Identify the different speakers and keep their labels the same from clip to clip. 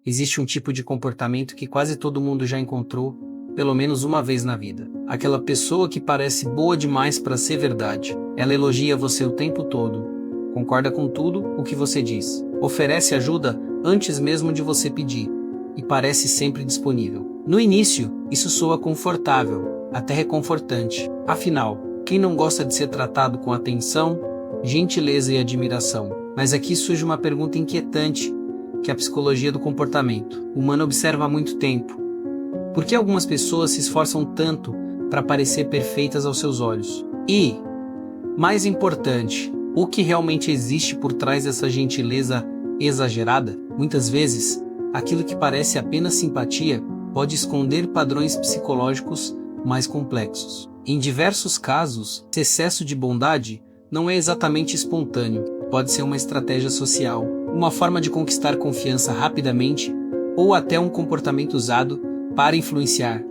Speaker 1: existe um tipo de comportamento que quase todo mundo já encontrou, pelo menos uma vez na vida. Aquela pessoa que parece boa demais para ser verdade. Ela elogia você o tempo todo, concorda com tudo o que você diz, oferece ajuda antes mesmo de você pedir, e parece sempre disponível. No início, isso soa confortável, até reconfortante. Afinal, quem não gosta de ser tratado com atenção, gentileza e admiração? Mas aqui surge uma pergunta inquietante, que é a psicologia do comportamento humano observa há muito tempo. Por que algumas pessoas se esforçam tanto para parecer perfeitas aos seus olhos? E, mais importante, o que realmente existe por trás dessa gentileza exagerada? Muitas vezes, aquilo que parece apenas simpatia pode esconder padrões psicológicos mais complexos. Em diversos casos, esse excesso de bondade não é exatamente espontâneo, pode ser uma estratégia social, uma forma de conquistar confiança rapidamente ou até um comportamento usado para influenciar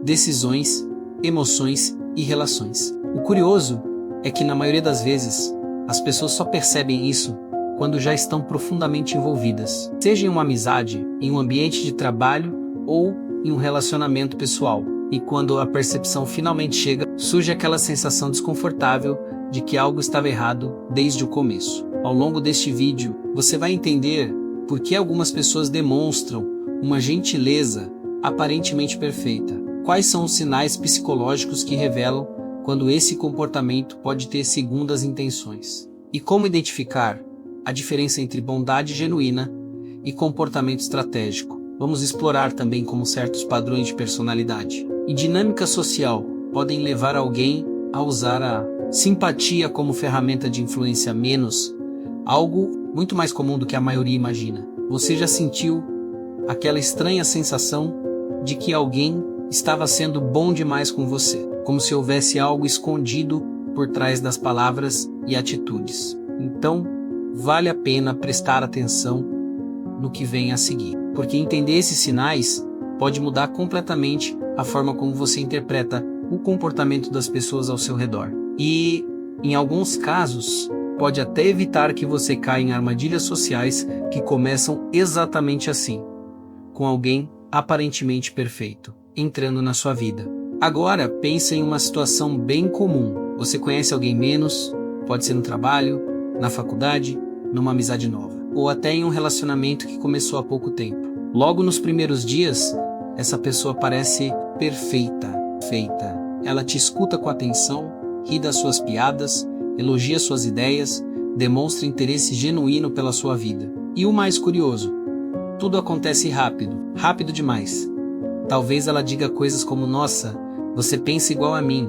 Speaker 1: decisões, emoções e relações. O curioso é que, na maioria das vezes, as pessoas só percebem isso quando já estão profundamente envolvidas, seja em uma amizade, em um ambiente de trabalho ou em um relacionamento pessoal. E quando a percepção finalmente chega, surge aquela sensação desconfortável de que algo estava errado desde o começo. Ao longo deste vídeo, você vai entender por que algumas pessoas demonstram uma gentileza aparentemente perfeita. Quais são os sinais psicológicos que revelam quando esse comportamento pode ter segundas intenções? E como identificar a diferença entre bondade genuína e comportamento estratégico? Vamos explorar também como certos padrões de personalidade e dinâmica social podem levar alguém a usar a simpatia como ferramenta de influência menos, algo muito mais comum do que a maioria imagina. Você já sentiu aquela estranha sensação de que alguém estava sendo bom demais com você, como se houvesse algo escondido por trás das palavras e atitudes? Então, vale a pena prestar atenção no que vem a seguir, porque entender esses sinais pode mudar completamente a forma como você interpreta o comportamento das pessoas ao seu redor. E, em alguns casos, pode até evitar que você caia em armadilhas sociais que começam exatamente assim, com alguém aparentemente perfeito entrando na sua vida. Agora, pense em uma situação bem comum. Você conhece alguém menos, pode ser no trabalho, na faculdade, numa amizade nova, ou até em um relacionamento que começou há pouco tempo. Logo nos primeiros dias, essa pessoa parece perfeita. Ela te escuta com atenção, ri das suas piadas, elogia suas ideias, demonstra interesse genuíno pela sua vida. E o mais curioso, tudo acontece rápido demais. Talvez ela diga coisas como: nossa, você pensa igual a mim,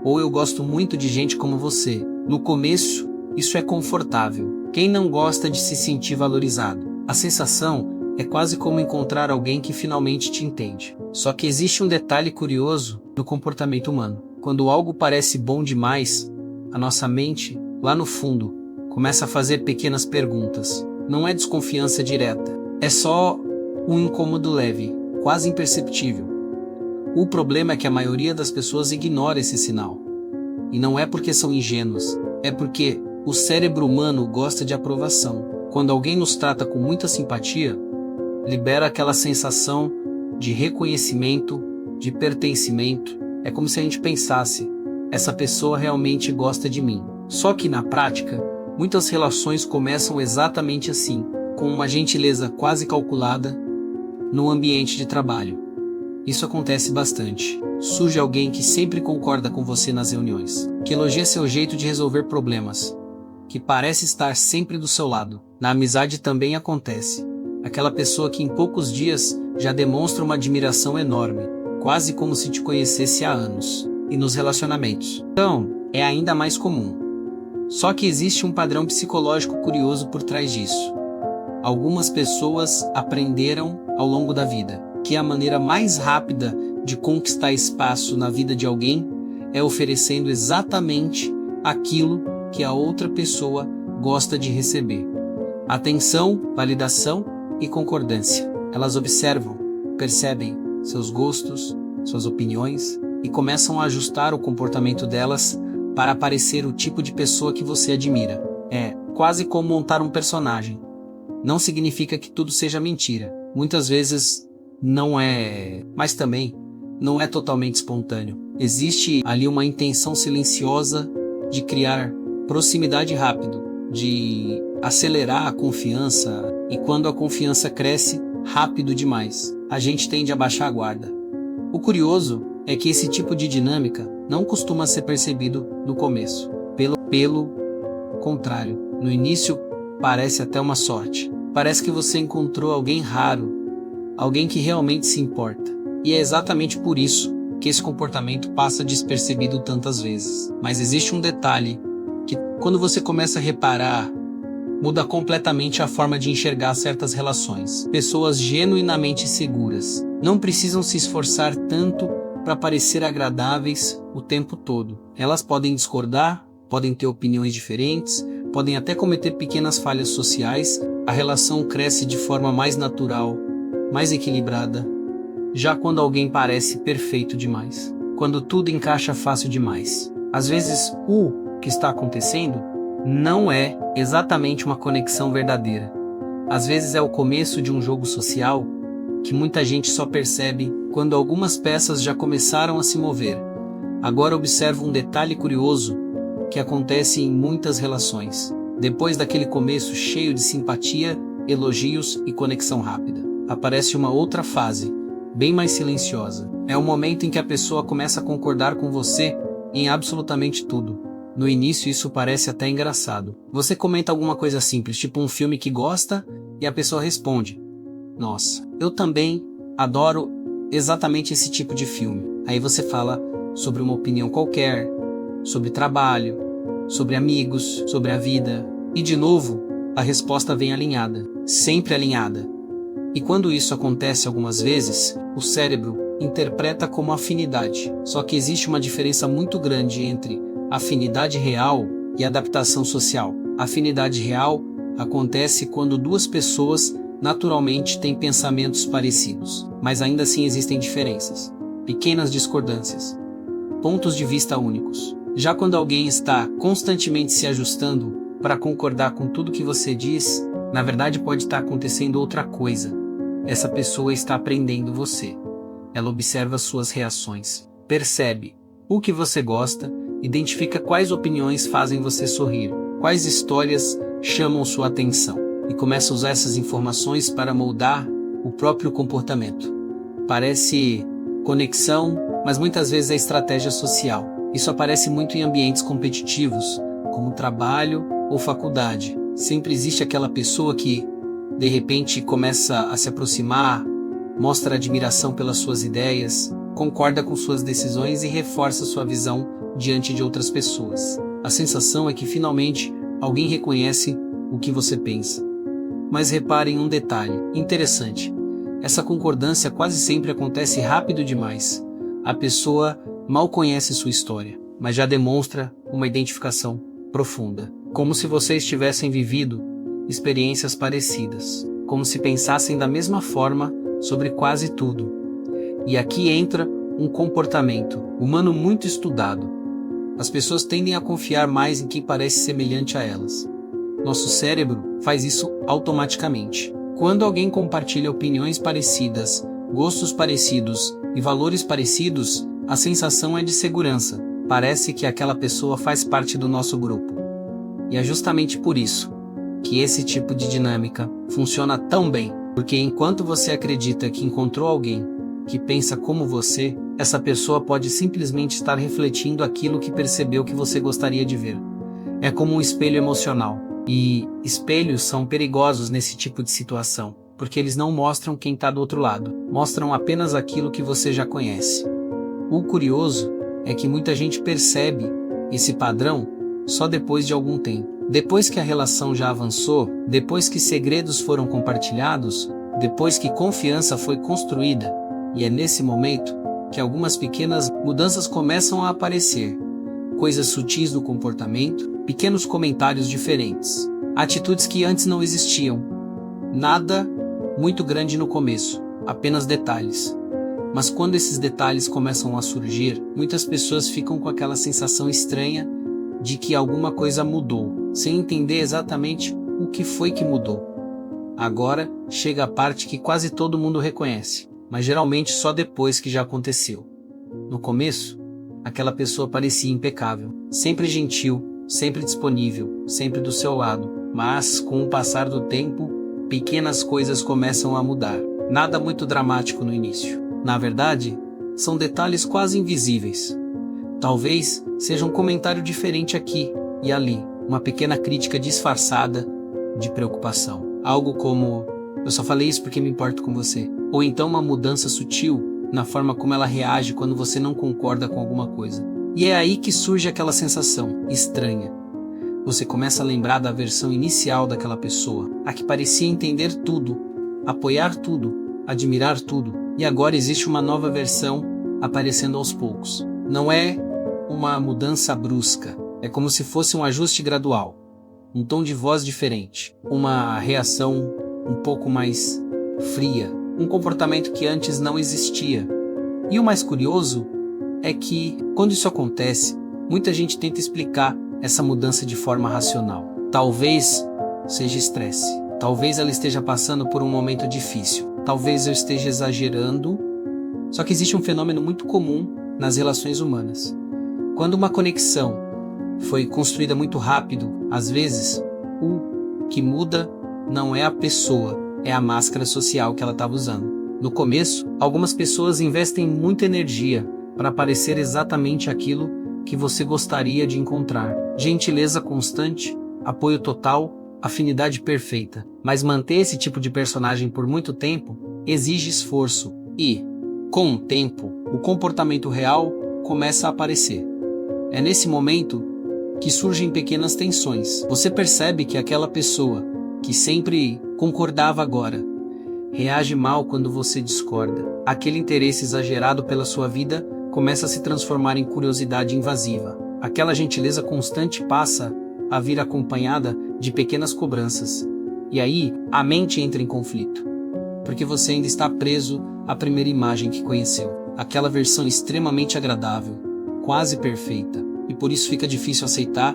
Speaker 1: ou eu gosto muito de gente como você. No começo, isso é confortável. Quem não gosta de se sentir valorizado? A sensação é quase como encontrar alguém que finalmente te entende. Só que existe um detalhe curioso no comportamento humano. Quando algo parece bom demais, a nossa mente, lá no fundo, começa a fazer pequenas perguntas. Não é desconfiança direta, é só um incômodo leve, quase imperceptível. O problema é que a maioria das pessoas ignora esse sinal. E não é porque são ingênuos, é porque o cérebro humano gosta de aprovação. Quando alguém nos trata com muita simpatia, libera aquela sensação de reconhecimento, de pertencimento. É como se a gente pensasse: essa pessoa realmente gosta de mim. Só que na prática, muitas relações começam exatamente assim, com uma gentileza quase calculada no ambiente de trabalho. Isso acontece bastante. Surge alguém que sempre concorda com você nas reuniões, que elogia seu jeito de resolver problemas, que parece estar sempre do seu lado. Na amizade também acontece. Aquela pessoa que em poucos dias já demonstra uma admiração enorme, quase como se te conhecesse há anos. E nos relacionamentos, então, é ainda mais comum. Só que existe um padrão psicológico curioso por trás disso. Algumas pessoas aprenderam ao longo da vida que a maneira mais rápida de conquistar espaço na vida de alguém é oferecendo exatamente aquilo que a outra pessoa gosta de receber: atenção, validação e concordância. Elas observam, percebem seus gostos, suas opiniões e começam a ajustar o comportamento delas para parecer o tipo de pessoa que você admira. É quase como montar um personagem. Não significa que tudo seja mentira, Muitas vezes não é, mas também não é totalmente espontâneo. Existe ali uma intenção silenciosa de criar proximidade rápido, de acelerar a confiança, e quando a confiança cresce rápido demais, a gente tende a baixar a guarda. O curioso é que esse tipo de dinâmica não costuma ser percebido no começo. Pelo contrário, no início parece até uma sorte. Parece que você encontrou alguém raro, alguém que realmente se importa. E é exatamente por isso que esse comportamento passa despercebido tantas vezes. Mas existe um detalhe que, quando você começa a reparar, muda completamente a forma de enxergar certas relações. Pessoas genuinamente seguras não precisam se esforçar tanto para parecer agradáveis o tempo todo. Elas podem discordar, podem ter opiniões diferentes, podem até cometer pequenas falhas sociais. A relação cresce de forma mais natural, mais equilibrada. Já quando alguém parece perfeito demais, quando tudo encaixa fácil demais, às vezes o que está acontecendo não é exatamente uma conexão verdadeira. Às vezes é o começo de um jogo social que muita gente só percebe quando algumas peças já começaram a se mover. Agora observa um detalhe curioso que acontece em muitas relações. Depois daquele começo cheio de simpatia, elogios e conexão rápida, aparece uma outra fase, bem mais silenciosa. É o momento em que a pessoa começa a concordar com você em absolutamente tudo. No início isso parece até engraçado. Você comenta alguma coisa simples, tipo um filme que gosta, e a pessoa responde: "Nossa, eu também adoro exatamente esse tipo de filme." Aí você fala sobre uma opinião qualquer, sobre trabalho, sobre amigos, sobre a vida. E de novo, a resposta vem alinhada, sempre alinhada. E quando isso acontece algumas vezes, o cérebro interpreta como afinidade. Só que existe uma diferença muito grande entre afinidade real e adaptação social. A afinidade real acontece quando duas pessoas naturalmente têm pensamentos parecidos, mas ainda assim existem diferenças, pequenas discordâncias, pontos de vista únicos. Já quando alguém está constantemente se ajustando para concordar com tudo que você diz, na verdade pode estar acontecendo outra coisa. Essa pessoa está aprendendo você. Ela observa suas reações, percebe o que você gosta, identifica quais opiniões fazem você sorrir, quais histórias chamam sua atenção, e começa a usar essas informações para moldar o próprio comportamento. Parece conexão, mas muitas vezes é estratégia social. Isso aparece muito em ambientes competitivos, como trabalho ou faculdade. Sempre existe aquela pessoa que, de repente, começa a se aproximar, mostra admiração pelas suas ideias, concorda com suas decisões e reforça sua visão diante de outras pessoas. A sensação é que finalmente alguém reconhece o que você pensa. Mas repare em um detalhe interessante. Essa concordância quase sempre acontece rápido demais. A pessoa mal conhece sua história, mas já demonstra uma identificação profunda. Como se vocês tivessem vivido experiências parecidas, como se pensassem da mesma forma sobre quase tudo. E aqui entra um comportamento humano muito estudado. As pessoas tendem a confiar mais em quem parece semelhante a elas. Nosso cérebro faz isso automaticamente. Quando alguém compartilha opiniões parecidas, gostos parecidos e valores parecidos, a sensação é de segurança. Parece que aquela pessoa faz parte do nosso grupo. E é justamente por isso que esse tipo de dinâmica funciona tão bem, porque enquanto você acredita que encontrou alguém que pensa como você, essa pessoa pode simplesmente estar refletindo aquilo que percebeu que você gostaria de ver. É como um espelho emocional. E espelhos são perigosos nesse tipo de situação, porque eles não mostram quem está do outro lado, mostram apenas aquilo que você já conhece. O curioso é que muita gente percebe esse padrão só depois de algum tempo. Depois que a relação já avançou, depois que segredos foram compartilhados, depois que confiança foi construída, e é nesse momento que algumas pequenas mudanças começam a aparecer. Coisas sutis no comportamento, pequenos comentários diferentes, atitudes que antes não existiam. Nada muito grande no começo, apenas detalhes. Mas quando esses detalhes começam a surgir, muitas pessoas ficam com aquela sensação estranha de que alguma coisa mudou, sem entender exatamente o que foi que mudou. Agora chega a parte que quase todo mundo reconhece, mas geralmente só depois que já aconteceu. No começo, aquela pessoa parecia impecável, sempre gentil, sempre disponível, sempre do seu lado, mas com o passar do tempo, pequenas coisas começam a mudar. Nada muito dramático no início. Na verdade, são detalhes quase invisíveis. Talvez seja um comentário diferente aqui e ali, uma pequena crítica disfarçada de preocupação. Algo como, eu só falei isso porque me importo com você. Ou então uma mudança sutil na forma como ela reage quando você não concorda com alguma coisa. E é aí que surge aquela sensação estranha. Você começa a lembrar da versão inicial daquela pessoa, a que parecia entender tudo, apoiar tudo, admirar tudo. E agora existe uma nova versão aparecendo aos poucos. Não é uma mudança brusca, é como se fosse um ajuste gradual. Um tom de voz diferente, uma reação um pouco mais fria, um comportamento que antes não existia. E o mais curioso é que, quando isso acontece, muita gente tenta explicar essa mudança de forma racional. Talvez seja estresse, talvez ela esteja passando por um momento difícil, talvez eu esteja exagerando. Só que existe um fenômeno muito comum nas relações humanas. Quando uma conexão foi construída muito rápido, às vezes, o que muda não é a pessoa, é a máscara social que ela estava usando. No começo, algumas pessoas investem muita energia para parecer exatamente aquilo que você gostaria de encontrar. Gentileza constante, apoio total, afinidade perfeita. Mas manter esse tipo de personagem por muito tempo exige esforço e, com o tempo, o comportamento real começa a aparecer. É nesse momento que surgem pequenas tensões. Você percebe que aquela pessoa que sempre concordava agora reage mal quando você discorda. Aquele interesse exagerado pela sua vida começa a se transformar em curiosidade invasiva. Aquela gentileza constante passa a vir acompanhada de pequenas cobranças. E aí, a mente entra em conflito, porque você ainda está preso à primeira imagem que conheceu. Aquela versão extremamente agradável, quase perfeita. E por isso fica difícil aceitar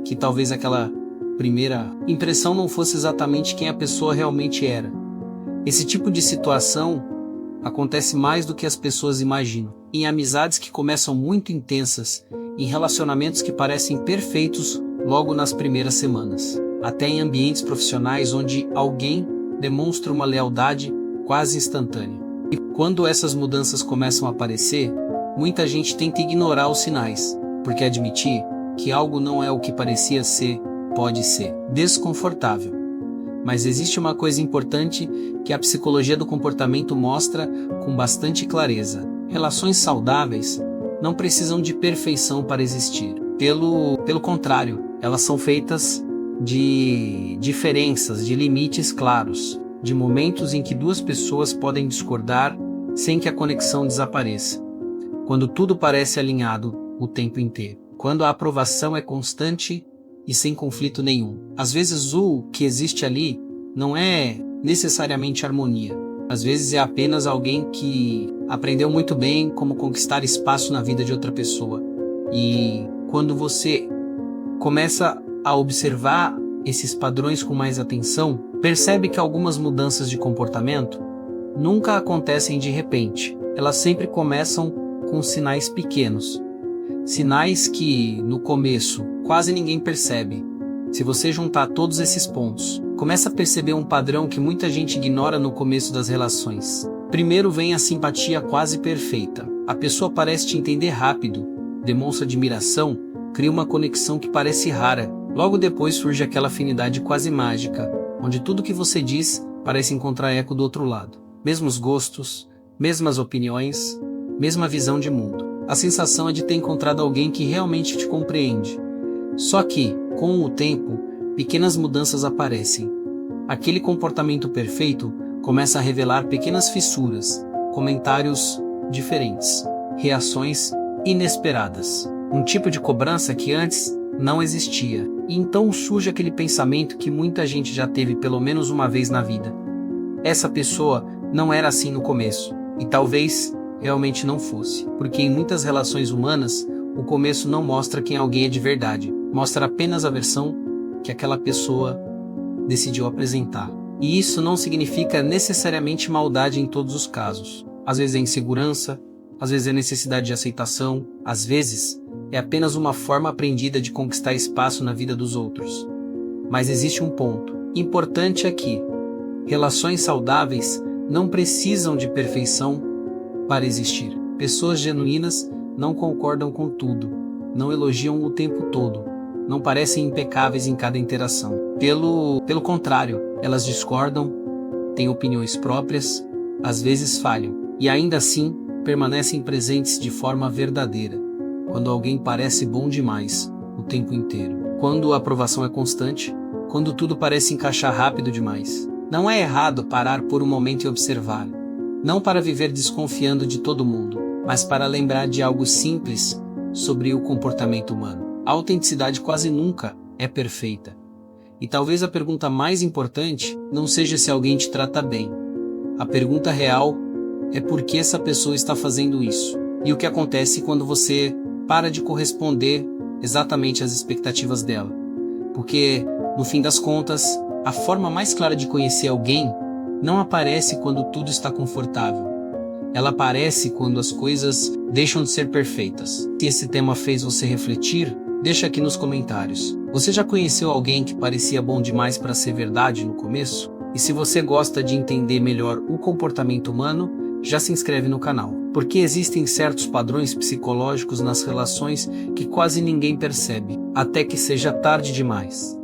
Speaker 1: que talvez aquela primeira impressão não fosse exatamente quem a pessoa realmente era. Esse tipo de situação acontece mais do que as pessoas imaginam. Em amizades que começam muito intensas, em relacionamentos que parecem perfeitos logo nas primeiras semanas. Até em ambientes profissionais onde alguém demonstra uma lealdade quase instantânea. E quando essas mudanças começam a aparecer, muita gente tenta ignorar os sinais, porque admitir que algo não é o que parecia ser pode ser desconfortável. Mas existe uma coisa importante que a psicologia do comportamento mostra com bastante clareza. Relações saudáveis não precisam de perfeição para existir. Pelo contrário, elas são feitas de diferenças, de limites claros, de momentos em que duas pessoas podem discordar sem que a conexão desapareça. Quando tudo parece alinhado o tempo inteiro. Quando a aprovação é constante e sem conflito nenhum. Às vezes o que existe ali não é necessariamente harmonia. Às vezes é apenas alguém que aprendeu muito bem como conquistar espaço na vida de outra pessoa. E quando você começa a observar esses padrões com mais atenção, percebe que algumas mudanças de comportamento nunca acontecem de repente. Elas sempre começam com sinais pequenos. Sinais que, no começo, quase ninguém percebe. Se você juntar todos esses pontos, começa a perceber um padrão que muita gente ignora no começo das relações. Primeiro vem a simpatia quase perfeita. A pessoa parece te entender rápido, demonstra admiração, cria uma conexão que parece rara. Logo depois surge aquela afinidade quase mágica, onde tudo que você diz parece encontrar eco do outro lado. Mesmos gostos, mesmas opiniões, mesma visão de mundo. A sensação é de ter encontrado alguém que realmente te compreende. Só que, com o tempo, pequenas mudanças aparecem. Aquele comportamento perfeito começa a revelar pequenas fissuras, comentários diferentes, reações inesperadas. Um tipo de cobrança que antes não existia. E então surge aquele pensamento que muita gente já teve pelo menos uma vez na vida. Essa pessoa não era assim no começo. E talvez realmente não fosse, porque em muitas relações humanas, o começo não mostra quem alguém é de verdade, mostra apenas a versão que aquela pessoa decidiu apresentar. E isso não significa necessariamente maldade em todos os casos. Às vezes é insegurança, às vezes é necessidade de aceitação, às vezes é apenas uma forma aprendida de conquistar espaço na vida dos outros. Mas existe um ponto importante aqui. Relações saudáveis não precisam de perfeição para existir. Pessoas genuínas não concordam com tudo, não elogiam o tempo todo, não parecem impecáveis em cada interação. Pelo contrário, elas discordam, têm opiniões próprias, às vezes falham, e ainda assim permanecem presentes de forma verdadeira, quando alguém parece bom demais o tempo inteiro. Quando a aprovação é constante, quando tudo parece encaixar rápido demais. Não é errado parar por um momento e observar, não para viver desconfiando de todo mundo, mas para lembrar de algo simples sobre o comportamento humano. A autenticidade quase nunca é perfeita. E talvez a pergunta mais importante não seja se alguém te trata bem. A pergunta real é por que essa pessoa está fazendo isso. E o que acontece quando você para de corresponder exatamente às expectativas dela. Porque, no fim das contas, a forma mais clara de conhecer alguém não aparece quando tudo está confortável. Ela aparece quando as coisas deixam de ser perfeitas. Se esse tema fez você refletir, deixa aqui nos comentários. Você já conheceu alguém que parecia bom demais para ser verdade no começo? E se você gosta de entender melhor o comportamento humano, já se inscreve no canal. Porque existem certos padrões psicológicos nas relações que quase ninguém percebe, até que seja tarde demais.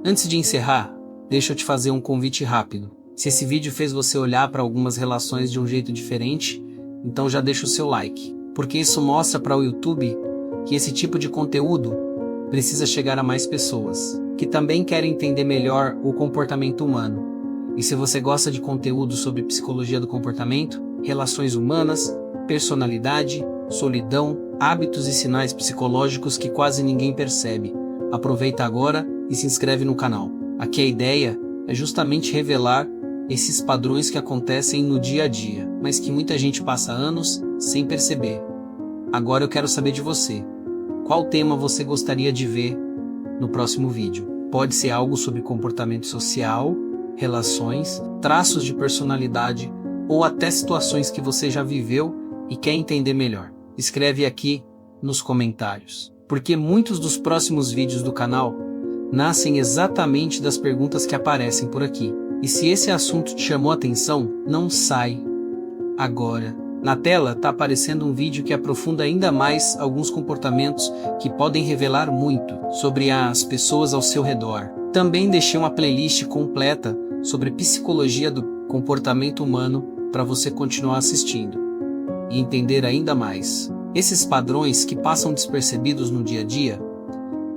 Speaker 1: Antes de encerrar, deixa eu te fazer um convite rápido. Se esse vídeo fez você olhar para algumas relações de um jeito diferente, então já deixa o seu like, porque isso mostra para o YouTube que esse tipo de conteúdo precisa chegar a mais pessoas, que também querem entender melhor o comportamento humano. E se você gosta de conteúdo sobre psicologia do comportamento, relações humanas, personalidade, solidão, hábitos e sinais psicológicos que quase ninguém percebe, aproveita agora e se inscreve no canal. Aqui a ideia é justamente revelar esses padrões que acontecem no dia a dia, mas que muita gente passa anos sem perceber. Agora eu quero saber de você. Qual tema você gostaria de ver no próximo vídeo? Pode ser algo sobre comportamento social, relações, traços de personalidade ou até situações que você já viveu e quer entender melhor. Escreve aqui nos comentários, porque muitos dos próximos vídeos do canal nascem exatamente das perguntas que aparecem por aqui. E se esse assunto te chamou a atenção, não sai agora. Na tela está aparecendo um vídeo que aprofunda ainda mais alguns comportamentos que podem revelar muito sobre as pessoas ao seu redor. Também deixei uma playlist completa sobre psicologia do comportamento humano para você continuar assistindo e entender ainda mais esses padrões que passam despercebidos no dia a dia.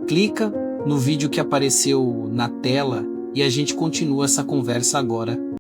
Speaker 1: Clica no vídeo que apareceu na tela e a gente continua essa conversa agora.